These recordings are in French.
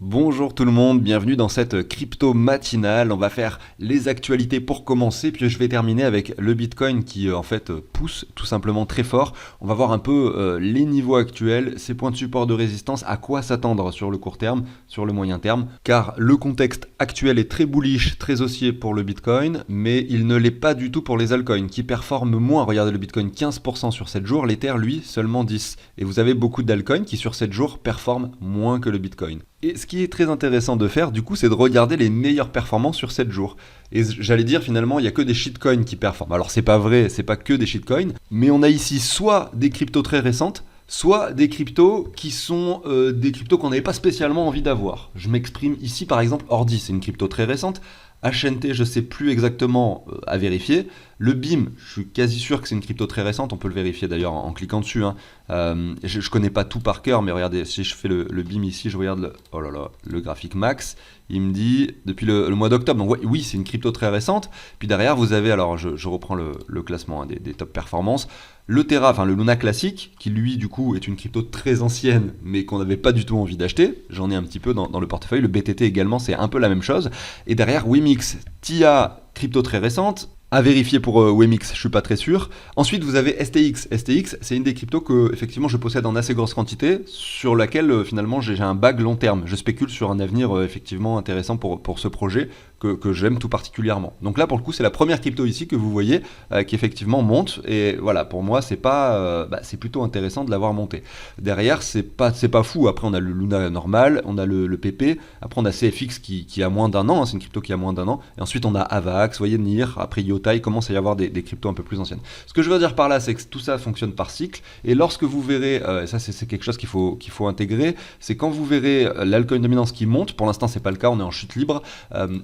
Bonjour tout le monde, bienvenue dans cette crypto matinale. On va faire les actualités pour commencer, puis je vais terminer avec le Bitcoin qui en fait pousse tout simplement très fort. On va voir un peu les niveaux actuels, ses points de support de résistance, à quoi s'attendre sur le court terme, sur le moyen terme, car le contexte actuel est très bullish, très haussier pour le Bitcoin, mais il ne l'est pas du tout pour les altcoins qui performent moins. Regardez le Bitcoin 15% sur 7 jours, l'Ether lui seulement 10%. Et vous avez beaucoup d'altcoins qui sur 7 jours performent moins que le Bitcoin. Et ce qui est très intéressant de faire, du coup, c'est de regarder les meilleures performances sur 7 jours. Et j'allais dire, finalement, il n'y a que des shitcoins qui performent. Alors, c'est pas vrai, c'est pas que des shitcoins, mais on a ici soit des cryptos très récentes, soit des cryptos qui sont des cryptos qu'on n'avait pas spécialement envie d'avoir. Je m'exprime ici, par exemple, Ordi, c'est une crypto très récente. HNT, je ne sais plus exactement à vérifier. Le BIM, je suis quasi sûr que c'est une crypto très récente, on peut le vérifier d'ailleurs en cliquant dessus. Hein. Je ne connais pas tout par cœur, mais regardez, si je fais le BIM ici, je regarde le graphique max, il me dit depuis le mois d'octobre. Donc oui, c'est une crypto très récente. Puis derrière, vous avez, alors je reprends le classement des top performances. Le Terra, enfin le Luna classique, qui lui du coup est une crypto très ancienne, mais qu'on n'avait pas du tout envie d'acheter. J'en ai un petit peu dans le portefeuille. Le BTT également, c'est un peu la même chose. Et derrière, Wemix, TIA, crypto très récente. À vérifier pour Wemix, je suis pas très sûr. Ensuite, vous avez STX. STX, c'est une des cryptos que effectivement je possède en assez grosse quantité, sur laquelle finalement j'ai un bag long terme. Je spécule sur un avenir effectivement intéressant pour ce projet que j'aime tout particulièrement. Donc là, pour le coup, c'est la première crypto ici que vous voyez qui effectivement monte. Et voilà, pour moi, c'est pas, c'est plutôt intéressant de l'avoir monté. Derrière, c'est pas fou. Après, on a le Luna normal, on a le PP. Après, on a CFX qui a moins d'un an. Hein, c'est une crypto qui a moins d'un an. Et ensuite, on a Avax, voyez NIR. Après, IOTA, il commence à y avoir des cryptos un peu plus anciennes. Ce que je veux dire par là, c'est que tout ça fonctionne par cycle. Et lorsque vous verrez, et ça c'est quelque chose qu'il faut intégrer, c'est quand vous verrez l'altcoin dominance qui monte, pour l'instant c'est pas le cas, on est en chute libre,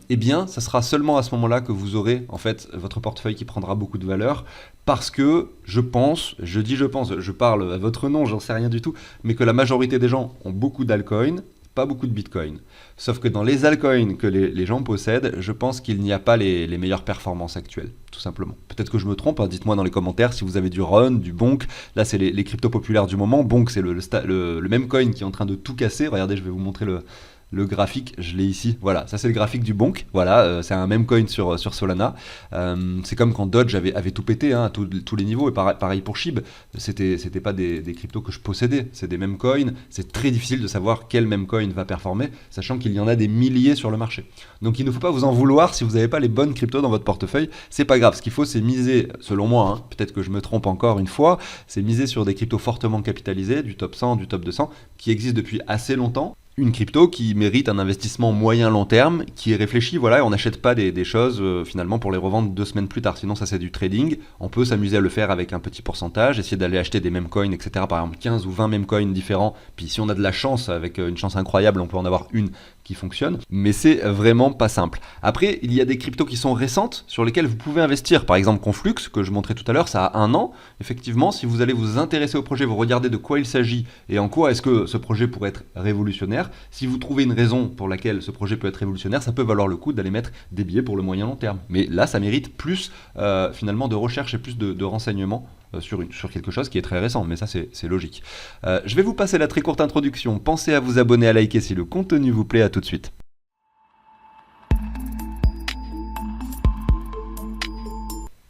eh bien ça sera seulement à ce moment-là que vous aurez en fait votre portefeuille qui prendra beaucoup de valeur, parce que je pense, je parle à votre nom, j'en sais rien du tout, mais que la majorité des gens ont beaucoup d'altcoins, pas beaucoup de Bitcoin. Sauf que dans les altcoins que les gens possèdent, je pense qu'il n'y a pas les meilleures performances actuelles, tout simplement. Peut-être que je me trompe, hein, dites-moi dans les commentaires si vous avez du Run, du Bonk. Là, c'est les cryptos populaires du moment. Bonk, c'est le même coin qui est en train de tout casser. Regardez, je vais vous montrer le graphique, je l'ai ici, voilà, ça c'est le graphique du Bonk, voilà, c'est un même coin sur Solana. C'est comme quand Dodge avait tout pété, hein, à tous les niveaux, et pareil pour SHIB, c'était pas des cryptos que je possédais, c'est des mêmes coins, c'est très difficile de savoir quel même coin va performer, sachant qu'il y en a des milliers sur le marché. Donc il ne faut pas vous en vouloir si vous n'avez pas les bonnes cryptos dans votre portefeuille, c'est pas grave, ce qu'il faut c'est miser, selon moi, hein, peut-être que je me trompe encore une fois, c'est miser sur des cryptos fortement capitalisés, du top 100, du top 200, qui existent depuis assez longtemps. Une crypto qui mérite un investissement moyen long terme, qui est réfléchi, voilà, et on n'achète pas des choses finalement pour les revendre 2 semaines plus tard, sinon ça c'est du trading. On peut s'amuser à le faire avec un petit pourcentage, essayer d'aller acheter des mêmes coins, etc. Par exemple 15 ou 20 mêmes coins différents, puis si on a de la chance, avec une chance incroyable, on peut en avoir une qui fonctionne, mais c'est vraiment pas simple. Après, il y a des cryptos qui sont récentes, sur lesquelles vous pouvez investir, par exemple Conflux, que je montrais tout à l'heure, ça a 1 an, effectivement, si vous allez vous intéresser au projet, vous regardez de quoi il s'agit, et en quoi est-ce que ce projet pourrait être révolutionnaire. Si vous trouvez une raison pour laquelle ce projet peut être révolutionnaire, ça peut valoir le coup d'aller mettre des billets pour le moyen long terme. Mais là, ça mérite plus finalement de recherche et plus de renseignements sur quelque chose qui est très récent, mais ça c'est logique. Je vais vous passer la très courte introduction. Pensez à vous abonner, à liker si le contenu vous plaît. À tout de suite.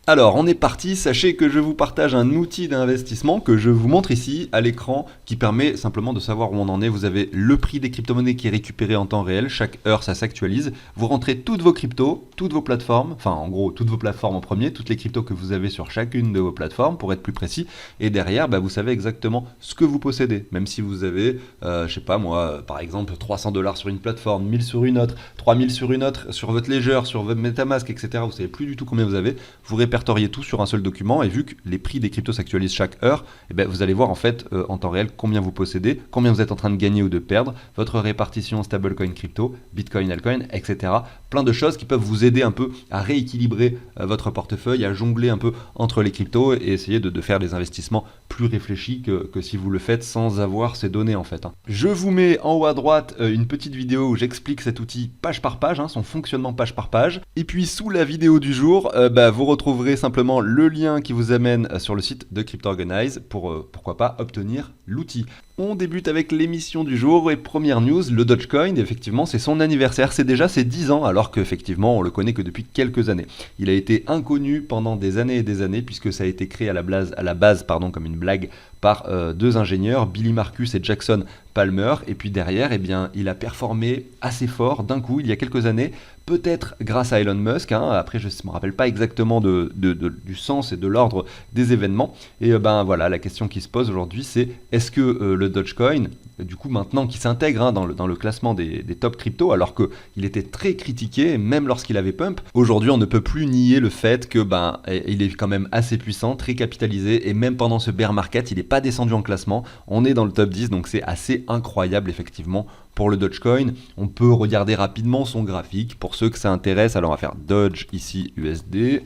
Alors, on est parti, sachez que je vous partage un outil d'investissement que je vous montre ici à l'écran qui permet simplement de savoir où on en est. Vous avez le prix des crypto-monnaies qui est récupéré en temps réel, chaque heure ça s'actualise. Vous rentrez toutes vos cryptos, toutes vos plateformes, enfin en gros toutes vos plateformes en premier, toutes les cryptos que vous avez sur chacune de vos plateformes pour être plus précis. Et derrière, vous savez exactement ce que vous possédez. Même si vous avez, je sais pas moi, par exemple 300 $ sur une plateforme, 1000 sur une autre, 3000 sur une autre, sur votre Ledger, sur votre Metamask, etc. Vous savez plus du tout combien vous avez. Vous répertoriez tout sur un seul document, et vu que les prix des cryptos s'actualisent chaque heure, vous allez voir en fait en temps réel combien vous possédez, combien vous êtes en train de gagner ou de perdre, votre répartition stablecoin crypto, bitcoin, altcoin, etc. Plein de choses qui peuvent vous aider un peu à rééquilibrer votre portefeuille, à jongler un peu entre les cryptos et essayer de faire des investissements plus réfléchis que si vous le faites sans avoir ces données en fait. Je vous mets en haut à droite une petite vidéo où j'explique cet outil page par page, son fonctionnement page par page, et puis sous la vidéo du jour, vous retrouverez simplement le lien qui vous amène sur le site de CryptoOrganize pour pourquoi pas obtenir l'outil. On débute avec l'émission du jour et première news, le Dogecoin, effectivement c'est son anniversaire, c'est déjà ses 10 ans alors qu'effectivement on le connaît que depuis quelques années. Il a été inconnu pendant des années et des années puisque ça a été créé à la base comme une blague par deux ingénieurs, Billy Marcus et Jackson Palmer, et puis derrière, eh bien, il a performé assez fort d'un coup il y a quelques années, peut-être grâce à Elon Musk, hein. Après je ne me rappelle pas exactement du sens et de l'ordre des événements, et ben voilà, la question qui se pose aujourd'hui c'est est-ce que le Dogecoin, du coup maintenant qui s'intègre hein, dans le classement des top crypto, alors qu'il était très critiqué, même lorsqu'il avait pump, aujourd'hui on ne peut plus nier le fait que il est quand même assez puissant, très capitalisé, et même pendant ce bear market, il n'est pas descendu en classement, on est dans le top 10, donc c'est assez incroyable effectivement pour le Dogecoin. On peut regarder rapidement son graphique pour ceux que ça intéresse. Alors on va faire Doge ici USD,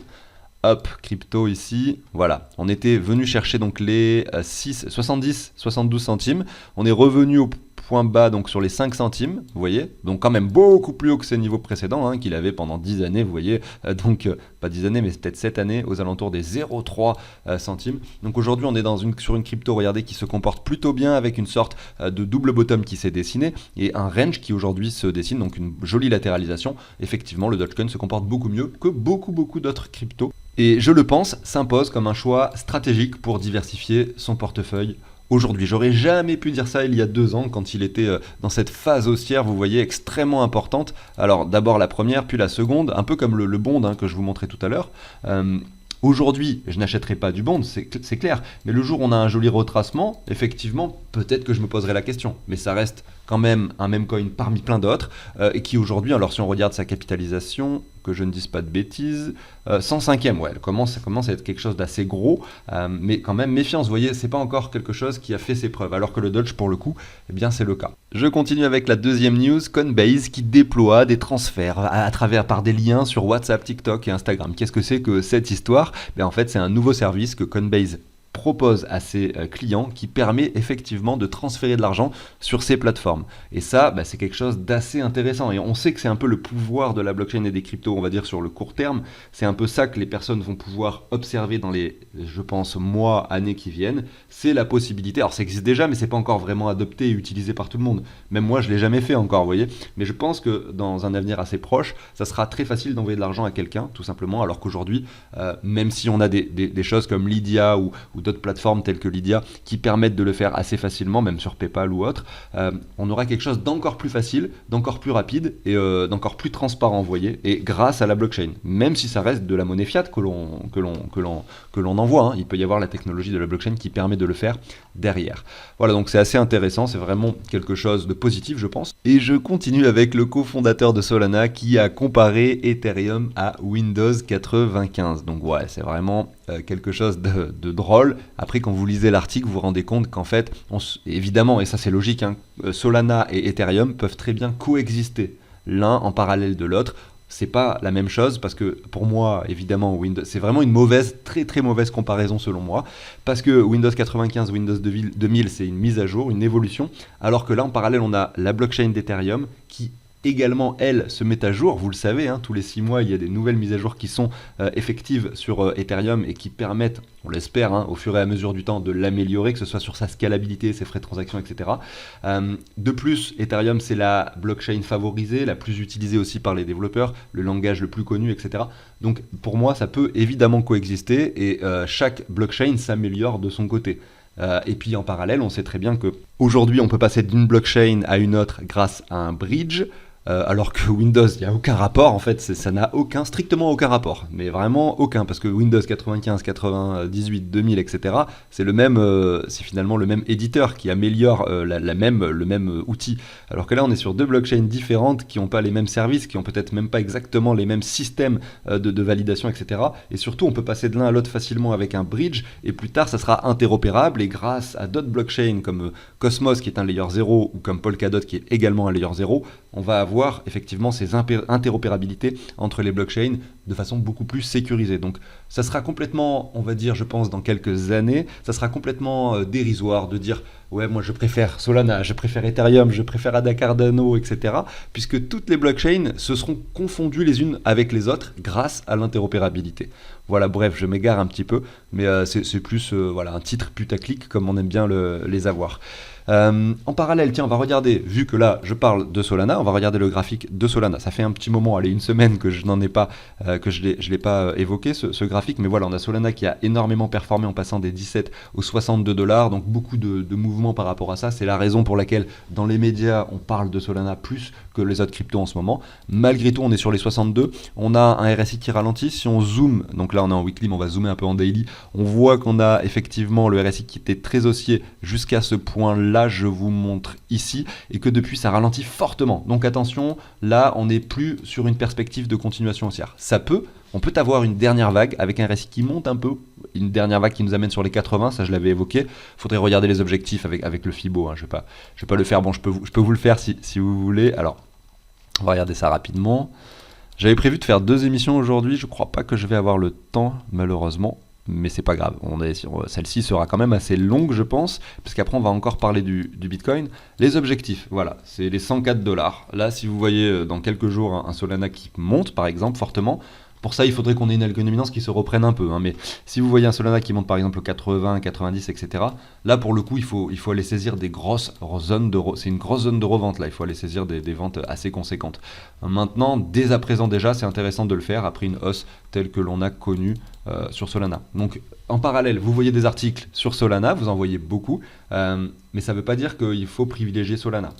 hop, crypto ici, voilà. On était venu chercher donc les 72 centimes, on est revenu au point bas donc sur les 5 centimes, vous voyez, donc quand même beaucoup plus haut que ses niveaux précédents hein, qu'il avait pendant 10 années, vous voyez, pas 10 années mais peut-être 7 années aux alentours des 0,3 centimes. Donc aujourd'hui on est sur une crypto, regardez, qui se comporte plutôt bien avec une sorte de double bottom qui s'est dessiné et un range qui aujourd'hui se dessine, donc une jolie latéralisation. Effectivement le Dogecoin se comporte beaucoup mieux que beaucoup d'autres cryptos et je le pense s'impose comme un choix stratégique pour diversifier son portefeuille. Aujourd'hui, j'aurais jamais pu dire ça il y a 2 ans quand il était dans cette phase haussière, vous voyez, extrêmement importante. Alors d'abord la première, puis la seconde, un peu comme le bond hein, que je vous montrais tout à l'heure. Aujourd'hui, je n'achèterai pas du bond, c'est clair, mais le jour où on a un joli retracement, effectivement, peut-être que je me poserai la question. Mais ça reste quand même un meme coin parmi plein d'autres, et qui aujourd'hui, alors si on regarde sa capitalisation, que je ne dise pas de bêtises, 105e, ouais, elle commence à être quelque chose d'assez gros, mais quand même méfiance, vous voyez, c'est pas encore quelque chose qui a fait ses preuves, alors que le Doge, pour le coup, eh bien c'est le cas. Je continue avec la deuxième news, Coinbase qui déploie des transferts par des liens sur WhatsApp, TikTok et Instagram. Qu'est-ce que c'est que cette histoire ? En fait, c'est un nouveau service que Coinbase propose à ses clients qui permet effectivement de transférer de l'argent sur ces plateformes. Et ça, c'est quelque chose d'assez intéressant. Et on sait que c'est un peu le pouvoir de la blockchain et des cryptos, on va dire sur le court terme. C'est un peu ça que les personnes vont pouvoir observer dans les, je pense, mois, années qui viennent. C'est la possibilité, alors ça existe déjà, mais c'est pas encore vraiment adopté et utilisé par tout le monde. Même moi, je l'ai jamais fait encore, vous voyez. Mais je pense que dans un avenir assez proche, ça sera très facile d'envoyer de l'argent à quelqu'un, tout simplement, alors qu'aujourd'hui, même si on a des choses comme Lydia ou d'autres plateformes telles que Lydia qui permettent de le faire assez facilement, même sur PayPal ou autre, on aura quelque chose d'encore plus facile, d'encore plus rapide et d'encore plus transparent, vous voyez, et grâce à la blockchain, même si ça reste de la monnaie fiat que l'on envoie, hein. Il peut y avoir la technologie de la blockchain qui permet de le faire derrière. Voilà, donc c'est assez intéressant, c'est vraiment quelque chose de positif, je pense. Et je continue avec le cofondateur de Solana qui a comparé Ethereum à Windows 95. Donc ouais, c'est vraiment quelque chose de drôle. Après, quand vous lisez l'article, vous vous rendez compte qu'en fait, évidemment, et ça c'est logique, hein, Solana et Ethereum peuvent très bien coexister l'un en parallèle de l'autre. C'est pas la même chose parce que pour moi, évidemment, c'est vraiment une mauvaise, très très mauvaise comparaison selon moi, parce que Windows 95, Windows 2000, c'est une mise à jour, une évolution, alors que là en parallèle on a la blockchain d'Ethereum qui également, elle, se met à jour. Vous le savez, hein, tous les 6 mois, il y a des nouvelles mises à jour qui sont effectives sur Ethereum et qui permettent, on l'espère, hein, au fur et à mesure du temps, de l'améliorer, que ce soit sur sa scalabilité, ses frais de transaction, etc. De plus, Ethereum, c'est la blockchain favorisée, la plus utilisée aussi par les développeurs, le langage le plus connu, etc. Donc, pour moi, ça peut évidemment coexister et chaque blockchain s'améliore de son côté. Et puis en parallèle, on sait très bien qu'aujourd'hui, on peut passer d'une blockchain à une autre grâce à un bridge. Alors que Windows, il n'y a aucun rapport, en fait, ça n'a strictement aucun rapport, mais vraiment aucun, parce que Windows 95, 98, 2000, etc., c'est finalement le même éditeur qui améliore le même outil, alors que là on est sur 2 blockchains différentes qui n'ont pas les mêmes services, qui n'ont peut-être même pas exactement les mêmes systèmes de validation, etc., et surtout on peut passer de l'un à l'autre facilement avec un bridge, et plus tard ça sera interopérable, et grâce à d'autres blockchains comme Cosmos qui est un layer 0, ou comme Polkadot qui est également un layer 0, on va avoir effectivement ces interopérabilités entre les blockchains de façon beaucoup plus sécurisée. Donc ça sera complètement, on va dire, je pense, dans quelques années, ça sera complètement dérisoire de dire ouais, moi je préfère Solana, je préfère Ethereum, je préfère ADA Cardano, etc. Puisque toutes les blockchains se seront confondues les unes avec les autres grâce à l'interopérabilité. Voilà, bref, je m'égare un petit peu, mais c'est plus voilà, un titre putaclic comme on aime bien les avoir. En parallèle, tiens, on va regarder, vu que là je parle de Solana, on va regarder le graphique de Solana. Ça fait un petit moment, allez, une semaine que je n'en ai pas, que je l'ai pas évoqué ce graphique, mais voilà, on a Solana qui a énormément performé en passant des 17 aux 62 $, donc beaucoup de mouvements par rapport à ça. C'est la raison pour laquelle dans les médias on parle de Solana plus que les autres cryptos en ce moment. Malgré tout, on est sur les 62, on a un RSI qui ralentit. Si on zoome, donc là on est en weekly, mais on va zoomer un peu en daily, on voit qu'on a effectivement le RSI qui était très haussier jusqu'à ce point-là, je vous montre ici, et que depuis ça ralentit fortement. Donc attention, là on n'est plus sur une perspective de continuation haussière. On peut avoir une dernière vague avec un RSI qui monte un peu, une dernière vague qui nous amène sur les 80, ça je l'avais évoqué. Faudrait regarder les objectifs avec le Fibo, hein. Je vais pas le faire, bon je peux vous le faire si vous voulez. Alors, on va regarder ça rapidement. J'avais prévu de faire 2 émissions aujourd'hui, je crois pas que je vais avoir le temps malheureusement, mais c'est pas grave. Celle-ci sera quand même assez longue je pense, parce qu'après on va encore parler du Bitcoin. Les objectifs, voilà, c'est les 104 $. Là si vous voyez dans quelques jours un Solana qui monte par exemple fortement, pour ça, il faudrait qu'on ait une algodominance qui se reprenne un peu. Hein. Mais si vous voyez un Solana qui monte par exemple au 80, 90, etc., là pour le coup, il faut aller saisir des grosses zones c'est une grosse zone de revente là. Il faut aller saisir des ventes assez conséquentes. Maintenant, dès à présent déjà, c'est intéressant de le faire après une hausse telle que l'on a connue sur Solana. Donc en parallèle, vous voyez des articles sur Solana, vous en voyez beaucoup, mais ça ne veut pas dire qu'il faut privilégier Solana.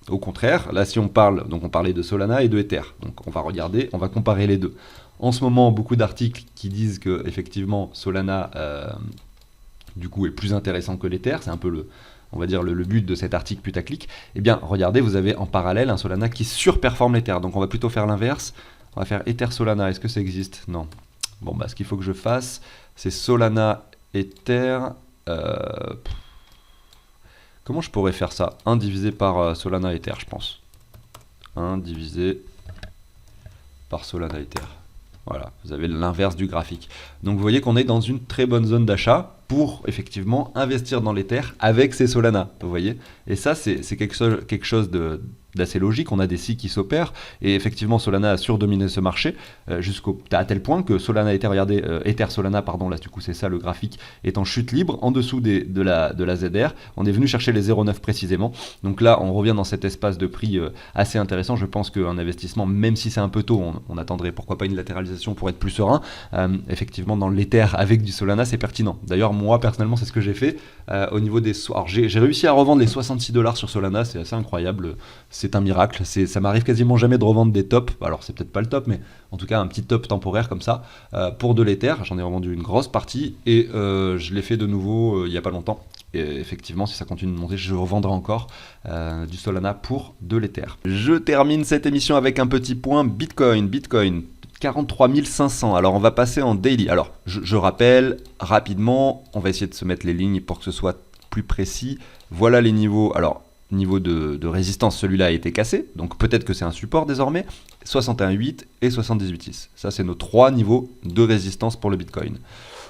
Au contraire, là si on parle, donc on parlait de Solana et de Ether, donc on va comparer les deux. En ce moment, beaucoup d'articles qui disent que effectivement Solana du coup est plus intéressant que l'Ether, c'est un peu on va dire le but de cet article putaclic. Eh bien, regardez, vous avez en parallèle un Solana qui surperforme l'Ether. Donc on va plutôt faire l'inverse. On va faire Ether Solana. Est-ce que ça existe? Non. Bon, bah ce qu'il faut que je fasse, c'est Solana Ether. Comment je pourrais faire ça? 1 divisé par Solana Ether, je pense. 1 divisé par Solana Ether. Voilà, vous avez l'inverse du graphique. Donc vous voyez qu'on est dans une très bonne zone d'achat pour effectivement investir dans l'Ether avec ces Solana, vous voyez. Et ça, c'est quelque chose d'assez logique. On a des cycles qui s'opèrent et effectivement Solana a surdominé ce marché à tel point que Solana Ether, regardez, Ether Solana, pardon, là du coup c'est ça le graphique, est en chute libre en dessous de la ZR. On est venu chercher les 0,9 précisément. Donc là, on revient dans cet espace de prix assez intéressant. Je pense qu'un investissement, même si c'est un peu tôt, on attendrait pourquoi pas une latéralisation pour être plus serein. Effectivement, dans l'Ether avec du Solana, c'est pertinent. D'ailleurs, moi personnellement, c'est ce que j'ai fait au niveau des. Alors, j'ai réussi à revendre les 66 $ sur Solana, c'est assez incroyable. C'est un miracle. Ça m'arrive quasiment jamais de revendre des tops. Alors, c'est peut-être pas le top, mais en tout cas, un petit top temporaire comme ça pour de l'Ether. J'en ai revendu une grosse partie et je l'ai fait de nouveau il n'y a pas longtemps. Et effectivement, si ça continue de monter, je revendrai encore du Solana pour de l'Ether. Je termine cette émission avec un petit point Bitcoin. 43 500. Alors on va passer en daily. Alors je rappelle rapidement, on va essayer de se mettre les lignes pour que ce soit plus précis. Voilà les niveaux. Alors niveau de résistance, celui-là a été cassé, donc peut-être que c'est un support désormais. 61,8 et 78,6. Ça c'est nos 3 niveaux de résistance pour le Bitcoin.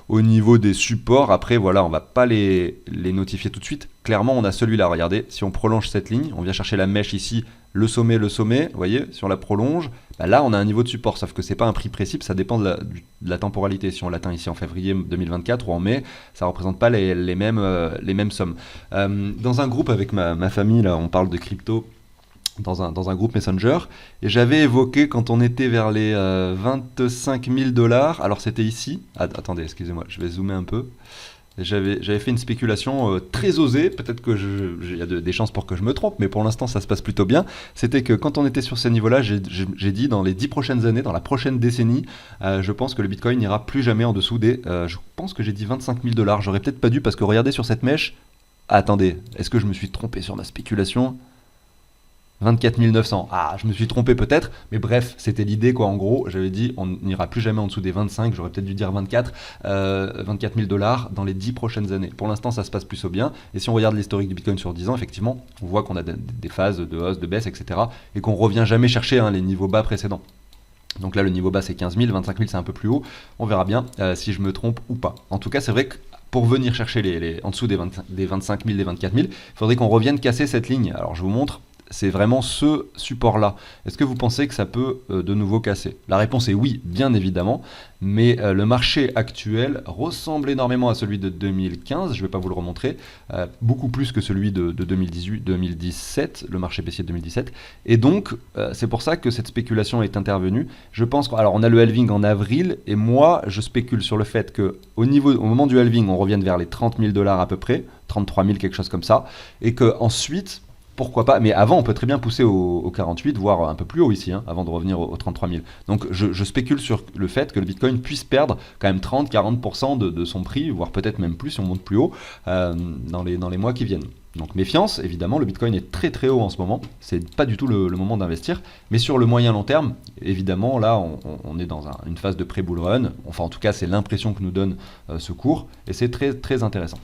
Au niveau des supports, après voilà, on va pas les notifier tout de suite. Clairement, on a celui-là, regardez, si on prolonge cette ligne, on vient chercher la mèche ici, le sommet, vous voyez, si on la prolonge, bah là on a un niveau de support, sauf que c'est pas un prix précis, ça dépend de la temporalité. Si on l'atteint ici en février 2024 ou en mai, ça représente pas les mêmes sommes. Dans un groupe avec ma famille, là, on parle de crypto, dans un groupe Messenger, et j'avais évoqué quand on était vers les 25 000 $, alors c'était ici, attendez, excusez-moi, je vais zoomer un peu, j'avais fait une spéculation très osée, peut-être qu'il y a des chances pour que je me trompe, mais pour l'instant ça se passe plutôt bien. C'était que quand on était sur ces niveaux-là, j'ai dit dans les 10 prochaines années, dans la prochaine décennie, je pense que le Bitcoin n'ira plus jamais en dessous des, je pense que j'ai dit 25 000 $, j'aurais peut-être pas dû, parce que regardez sur cette mèche, attendez, est-ce que je me suis trompé sur ma spéculation ? 24 900, je me suis trompé peut-être, mais bref, c'était l'idée quoi, en gros, j'avais dit on n'ira plus jamais en dessous des 25, j'aurais peut-être dû dire 24 000 $ dans les 10 prochaines années. Pour l'instant, ça se passe plutôt bien, et si on regarde l'historique du Bitcoin sur 10 ans, effectivement, on voit qu'on a des phases de hausse, de baisse, etc., et qu'on revient jamais chercher les niveaux bas précédents. Donc là, le niveau bas, c'est 15 000, 25 000, c'est un peu plus haut. On verra bien si je me trompe ou pas. En tout cas, c'est vrai que pour venir chercher en dessous des 25 000, des 24 000, il faudrait qu'on revienne casser cette ligne. Alors, je vous montre. C'est vraiment ce support-là. Est-ce que vous pensez que ça peut de nouveau casser? La réponse est oui, bien évidemment, mais le marché actuel ressemble énormément à celui de 2015, je ne vais pas vous le remontrer, beaucoup plus que celui de 2018-2017, le marché baissier de 2017, et donc c'est pour ça que cette spéculation est intervenue. Je pense alors on a le halving en avril, et moi je spécule sur le fait qu'au moment du halving, on revienne vers les 30 000 $ à peu près, 33 000, quelque chose comme ça, et qu'ensuite, pourquoi pas, mais avant on peut très bien pousser au 48, voire un peu plus haut ici, hein, avant de revenir aux 33 000. Donc je spécule sur le fait que le Bitcoin puisse perdre quand même 30-40% de son prix, voire peut-être même plus si on monte plus haut dans les mois qui viennent. Donc méfiance, évidemment, le Bitcoin est très très haut en ce moment, c'est pas du tout le moment d'investir, mais sur le moyen long terme, évidemment, là on est dans une phase de pré-bull run, enfin en tout cas c'est l'impression que nous donne ce cours, et c'est très très intéressant.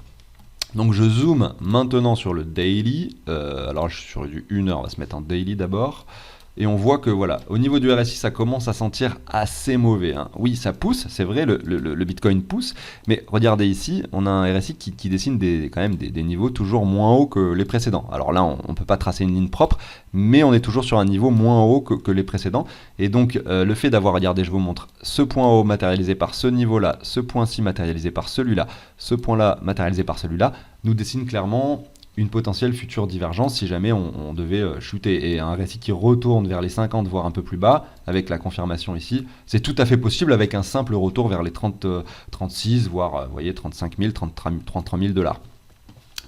Donc je zoome maintenant sur le daily, alors sur du 1 heure, on va se mettre en daily d'abord, et on voit que voilà, au niveau du RSI, ça commence à sentir assez mauvais, hein. Oui, ça pousse, c'est vrai, le Bitcoin pousse, mais regardez ici, on a un RSI qui dessine quand même des niveaux toujours moins hauts que les précédents. Alors là, on ne peut pas tracer une ligne propre, mais on est toujours sur un niveau moins haut que les précédents, et donc le fait d'avoir, regardez, je vous montre, ce point haut matérialisé par ce niveau-là, ce point-ci matérialisé par celui-là, ce point-là matérialisé par celui-là, nous dessine clairement une potentielle future divergence si jamais on devait chuter. Et un RSI qui retourne vers les 50, voire un peu plus bas, avec la confirmation ici, c'est tout à fait possible avec un simple retour vers les 36, voire vous voyez, 35 000, 33 000 $.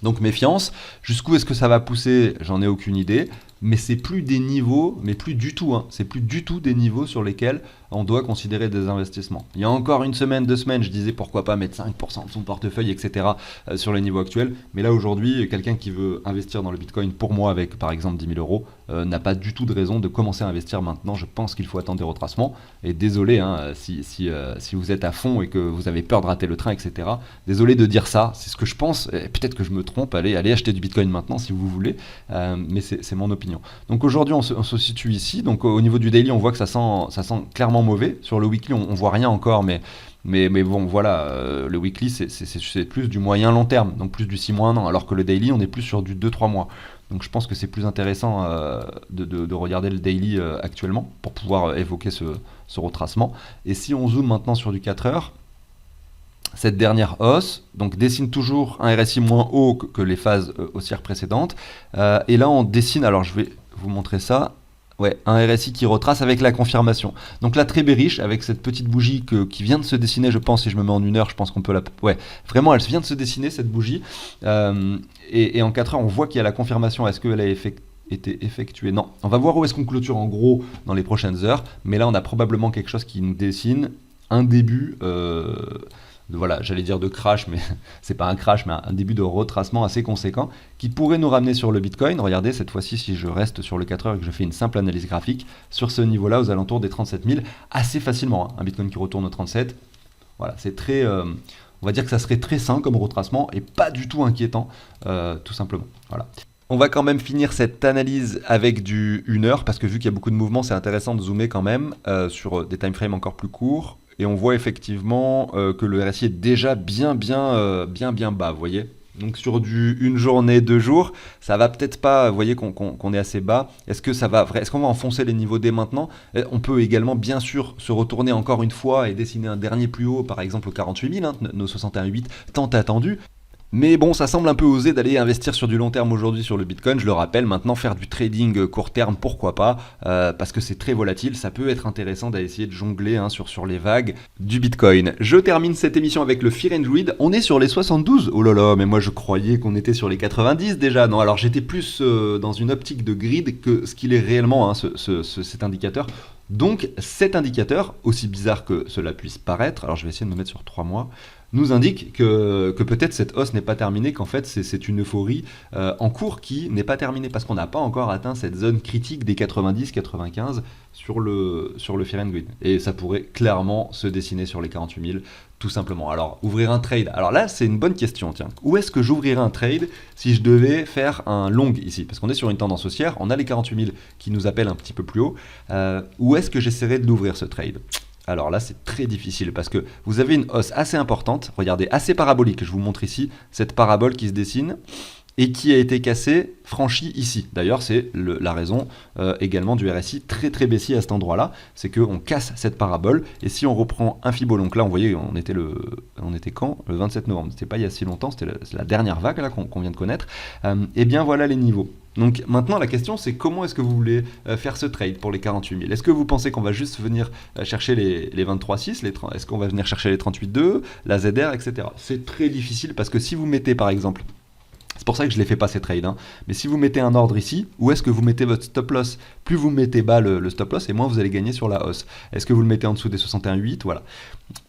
Donc méfiance, jusqu'où est-ce que ça va pousser, j'en ai aucune idée, mais c'est plus des niveaux, mais plus du tout, hein, c'est plus du tout des niveaux sur lesquels on doit considérer des investissements. Il y a encore une semaine, 2 semaines, je disais pourquoi pas mettre 5% de son portefeuille, etc. Sur les niveaux actuels, mais là aujourd'hui, quelqu'un qui veut investir dans le Bitcoin, pour moi avec par exemple 10 000 €, n'a pas du tout de raison de commencer à investir maintenant. Je pense qu'il faut attendre des retracements, et désolé hein, si vous êtes à fond et que vous avez peur de rater le train, etc. Désolé de dire ça, c'est ce que je pense, peut-être que je me trompe, allez acheter du Bitcoin maintenant si vous voulez, mais c'est mon opinion. Donc aujourd'hui on se situe ici, donc au niveau du daily on voit que ça sent clairement mauvais. Sur le weekly on voit rien encore, mais bon voilà, le weekly c'est plus du moyen long terme, donc plus du 6 mois 1 an, alors que le daily on est plus sur du 2-3 mois. Donc je pense que c'est plus intéressant de regarder le daily actuellement pour pouvoir évoquer ce retracement. Et si on zoome maintenant sur du 4 heures, cette dernière hausse donc dessine toujours un RSI moins haut que les phases haussières précédentes, et là on dessine, alors je vais vous montrer ça, ouais, un RSI qui retrace avec la confirmation. Donc là très bearish avec cette petite bougie qui vient de se dessiner, je pense, si je me mets en 1 heure, je pense qu'on peut la... Ouais, vraiment elle vient de se dessiner cette bougie, et en 4 heures on voit qu'il y a la confirmation. Est-ce qu'elle a été effectuée? Non. On va voir où est-ce qu'on clôture en gros dans les prochaines heures, mais là on a probablement quelque chose qui nous dessine un début... voilà, j'allais dire de crash, mais c'est pas un crash, mais un début de retracement assez conséquent qui pourrait nous ramener sur le Bitcoin. Regardez, cette fois-ci, si je reste sur le 4 heures et que je fais une simple analyse graphique, sur ce niveau-là, aux alentours des 37 000, assez facilement, hein. Un Bitcoin qui retourne aux 37, voilà, c'est très... on va dire que ça serait très sain comme retracement et pas du tout inquiétant, tout simplement. Voilà. On va quand même finir cette analyse avec du 1 heure, parce que vu qu'il y a beaucoup de mouvements, c'est intéressant de zoomer quand même sur des timeframes encore plus courts. Et on voit effectivement que le RSI est déjà bien bas, vous voyez. Donc sur une journée, 2 jours, ça va peut-être pas, vous voyez qu'on est assez bas. Est-ce qu'on va enfoncer les niveaux dès maintenant? On peut également bien sûr se retourner encore une fois et dessiner un dernier plus haut, par exemple au 48 000, hein, nos 61,8 tant attendu. Mais bon, ça semble un peu osé d'aller investir sur du long terme aujourd'hui sur le Bitcoin. Je le rappelle, maintenant faire du trading court terme, pourquoi pas, parce que c'est très volatile. Ça peut être intéressant d'essayer de jongler sur les vagues du Bitcoin. Je termine cette émission avec le Fear and Greed. On est sur les 72. Oh là là, mais moi je croyais qu'on était sur les 90 déjà. Non, alors j'étais plus dans une optique de greed que ce qu'il est réellement, hein, cet indicateur. Donc cet indicateur, aussi bizarre que cela puisse paraître, alors je vais essayer de me mettre sur 3 mois, nous indique que peut-être cette hausse n'est pas terminée, qu'en fait c'est une euphorie en cours qui n'est pas terminée parce qu'on n'a pas encore atteint cette zone critique des 90-95 sur le Fear and Greed. Et ça pourrait clairement se dessiner sur les 48 000 tout simplement. Alors ouvrir un trade, alors là c'est une bonne question, tiens. Où est-ce que j'ouvrirais un trade si je devais faire un long ici? Parce qu'on est sur une tendance haussière, on a les 48 000 qui nous appellent un petit peu plus haut. Où est-ce que j'essaierais de l'ouvrir ce trade? Alors là, c'est très difficile parce que vous avez une hausse assez importante, regardez, assez parabolique. Je vous montre ici cette parabole qui se dessine et qui a été cassée, franchie ici. D'ailleurs, c'est la raison également du RSI très très baissier à cet endroit-là, c'est qu'on casse cette parabole. Et si on reprend un Fibo, donc là, vous voyez, on était quand? Le 27 novembre, c'était pas il y a si longtemps, c'est la dernière vague là qu'on vient de connaître. Et bien voilà les niveaux. Donc maintenant la question c'est comment est-ce que vous voulez faire ce trade pour les 48 000? Est-ce que vous pensez qu'on va juste venir chercher les 23,6, est-ce qu'on va venir chercher les 38,2, la ZR, etc. C'est très difficile parce que si vous mettez par exemple, c'est pour ça que je ne les fais pas ces trades, hein, mais si vous mettez un ordre ici, où est-ce que vous mettez votre stop loss? Plus vous mettez bas le stop loss et moins vous allez gagner sur la hausse. Est-ce que vous le mettez en dessous des 61,8? Voilà.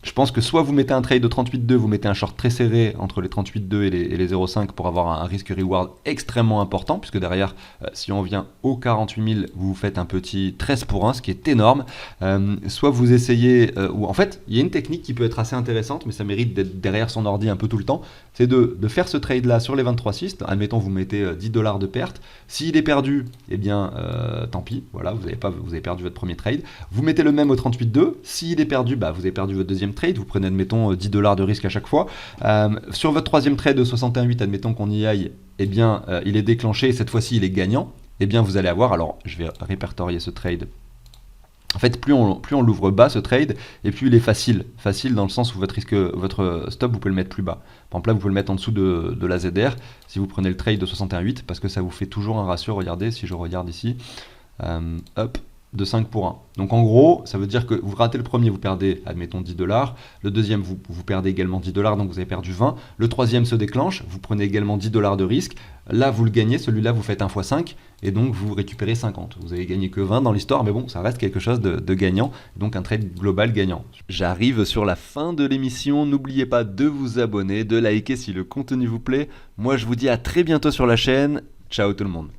Je pense que soit vous mettez un trade de 38,2, vous mettez un short très serré entre les 38,2 et les 0,5 pour avoir un risque-reward extrêmement important, puisque derrière, si on vient aux 48 000, vous faites un petit 13 pour 1, ce qui est énorme. Soit vous essayez, ou en fait, il y a une technique qui peut être assez intéressante, mais ça mérite d'être derrière son ordi un peu tout le temps, c'est de faire ce trade-là sur les 23,6. Admettons, vous mettez $10 de perte. S'il est perdu, eh bien, tant pis, voilà, vous avez perdu votre premier trade. Vous mettez le même au 38,2. S'il est perdu, bah, vous avez perdu votre deuxième trade. Vous prenez, admettons, $10 de risque à chaque fois. Sur votre troisième trade de 61,8, admettons qu'on y aille, eh bien, il est déclenché. Cette fois-ci, il est gagnant. Eh bien, vous allez avoir, alors, je vais répertorier ce trade. En fait, plus on l'ouvre bas ce trade, et plus il est facile. Facile dans le sens où votre stop, vous pouvez le mettre plus bas. Par exemple, là, vous pouvez le mettre en dessous de la ZR, si vous prenez le trade de 61,8, parce que ça vous fait toujours un ratio, regardez, si je regarde ici, hop, de 5 pour 1. Donc en gros, ça veut dire que vous ratez le premier, vous perdez, admettons, $10. Le deuxième, vous perdez également $10, donc vous avez perdu 20. Le troisième se déclenche, vous prenez également $10 de risque. Là, vous le gagnez, celui-là, vous faites 1 x 5, et donc vous récupérez 50. Vous avez gagné que 20 dans l'histoire, mais bon, ça reste quelque chose de gagnant, donc un trade global gagnant. J'arrive sur la fin de l'émission, n'oubliez pas de vous abonner, de liker si le contenu vous plaît. Moi, je vous dis à très bientôt sur la chaîne. Ciao tout le monde.